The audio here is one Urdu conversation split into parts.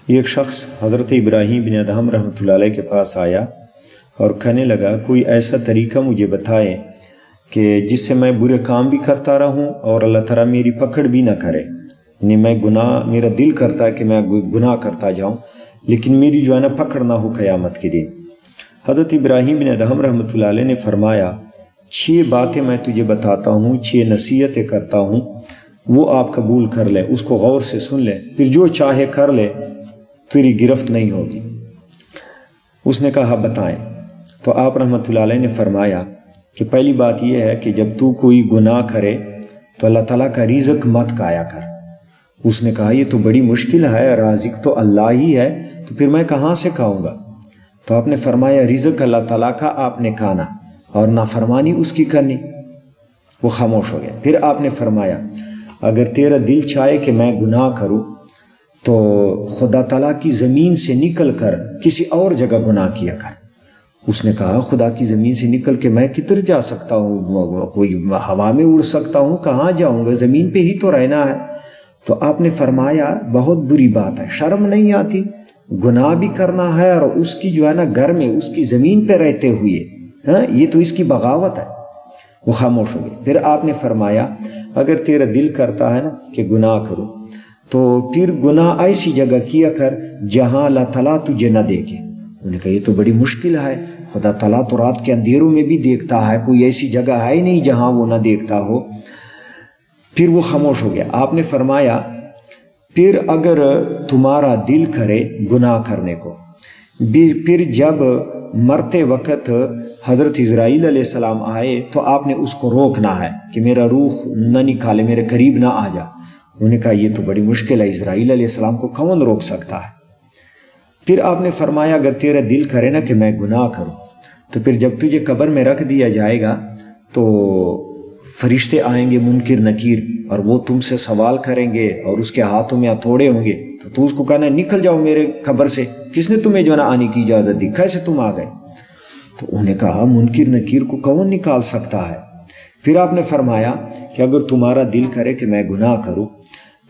ایک شخص حضرت ابراہیم بن ادہم رحمۃ اللہ علیہ کے پاس آیا اور کہنے لگا کوئی ایسا طریقہ مجھے بتائیں کہ جس سے میں برے کام بھی کرتا رہوں اور اللہ تعالیٰ میری پکڑ بھی نہ کرے، یعنی میں گناہ، میرا دل کرتا ہے کہ میں گناہ کرتا جاؤں لیکن میری جو ہے نا پکڑ نہ ہو قیامت کے دن۔ حضرت ابراہیم بن ادہم رحمۃ اللہ علیہ نے فرمایا 6 باتیں میں تجھے بتاتا ہوں، 6 نصیحتیں کرتا ہوں، وہ آپ قبول کر لے، اس کو غور سے سن لے، پھر جو چاہے کر لے، تیری گرفت نہیں ہوگی۔ اس نے کہا بتائیں، تو آپ رحمۃ اللہ علیہ نے فرمایا کہ پہلی بات یہ ہے کہ جب تو کوئی گناہ کرے تو اللہ تعالیٰ کا رزق مت کھایا کر۔ اس نے کہا یہ تو بڑی مشکل ہے، رازق تو اللہ ہی ہے، تو پھر میں کہاں سے کھاؤں گا؟ تو آپ نے فرمایا رزق اللہ تعالیٰ کا آپ نے کھانا اور نافرمانی اس کی کرنی۔ وہ خاموش ہو گیا۔ پھر آپ نے فرمایا اگر تیرا دل چاہے کہ میں گناہ کروں تو خدا تعالیٰ کی زمین سے نکل کر کسی اور جگہ گناہ کیا کر۔ اس نے کہا خدا کی زمین سے نکل کے میں کدھر جا سکتا ہوں؟ کوئی ہوا میں اڑ سکتا ہوں؟ کہاں جاؤں گا؟ زمین پہ ہی تو رہنا ہے۔ تو آپ نے فرمایا بہت بری بات ہے، شرم نہیں آتی؟ گناہ بھی کرنا ہے اور اس کی جو ہے نا گھر میں اس کی زمین پہ رہتے ہوئے، ہاں یہ تو اس کی بغاوت ہے۔ وہ خاموش ہو گئے۔ پھر آپ نے فرمایا اگر تیرا دل کرتا ہے نا کہ گناہ کرو تو پھر گناہ ایسی جگہ کیا کر جہاں اللہ تعالیٰ تجھے نہ دیکھے۔ انہوں نے کہا یہ تو بڑی مشکل ہے، خدا تعالیٰ تو رات کے اندھیروں میں بھی دیکھتا ہے، کوئی ایسی جگہ ہے ہی نہیں جہاں وہ نہ دیکھتا ہو۔ پھر وہ خاموش ہو گیا۔ آپ نے فرمایا پھر اگر تمہارا دل کرے گناہ کرنے کو، پھر جب مرتے وقت حضرت اسرائیل علیہ السلام آئے تو آپ نے اس کو روکنا ہے کہ میرا روح نہ نکالے، میرے قریب نہ آ جا۔ انہوں نے کہا یہ تو بڑی مشکل ہے، اسرائیل علیہ السلام کو کون روک سکتا ہے؟ پھر آپ نے فرمایا اگر تیرا دل کرے نا کہ میں گناہ کروں تو پھر جب تجھے قبر میں رکھ دیا جائے گا تو فرشتے آئیں گے منکر نکیر اور وہ تم سے سوال کریں گے اور اس کے ہاتھوں میں ہتھوڑے ہوں گے، تو اس کو کہنا نکل جاؤ میرے قبر سے، کس نے تمہیں جو ہے نا آنے کی اجازت دی؟ کیسے تم آ گئے؟ تو انہوں نے کہا منکر نکیر کو کون نکال سکتا ہے؟ پھر آپ نے فرمایا کہ اگر تمہارا دل کرے کہ میں گناہ کروں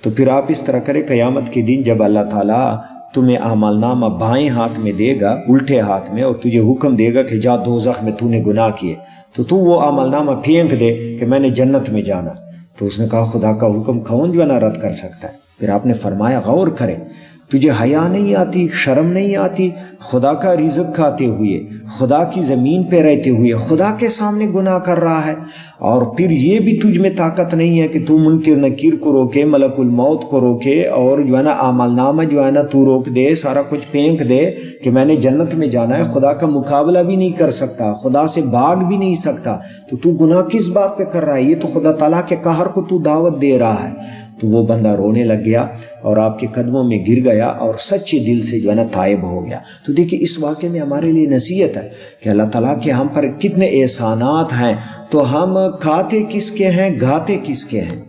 تو پھر آپ اس طرح کرے قیامت کے دن جب اللہ تعالیٰ تمہیں اعمال نامہ بائیں ہاتھ میں دے گا، الٹے ہاتھ میں، اور تجھے حکم دے گا کہ جا دوزخ میں تو نے گناہ کیے، تو تو وہ اعمال نامہ پھینک دے کہ میں نے جنت میں جانا۔ تو اس نے کہا خدا کا حکم کون جو ہے نا رد کر سکتا ہے؟ پھر آپ نے فرمایا غور کرے، تجھے حیا نہیں آتی، شرم نہیں آتی؟ خدا کا رزق کھاتے ہوئے، خدا کی زمین پہ رہتے ہوئے خدا کے سامنے گناہ کر رہا ہے، اور پھر یہ بھی تجھ میں طاقت نہیں ہے کہ تو منکر نکیر کو روکے، ملک الموت کو روکے، اور جو ہے نا اعمال نامہ جو ہے نا تو روک دے، سارا کچھ پھینک دے کہ میں نے جنت میں جانا ہے۔ خدا کا مقابلہ بھی نہیں کر سکتا، خدا سے بھاگ بھی نہیں سکتا، تو گناہ کس بات پہ کر رہا ہے؟ یہ تو خدا تعالیٰ کے قہر کو تو دعوت دے رہا ہے۔ تو وہ بندہ رونے لگ گیا اور آپ کے قدموں میں گر گیا اور سچے دل سے جو ہے نا تائب ہو گیا۔ تو دیکھیے اس واقعے میں ہمارے لیے نصیحت ہے کہ اللہ تعالیٰ کے ہم پر کتنے احسانات ہیں، تو ہم کھاتے کس کے ہیں، گاتے کس کے ہیں؟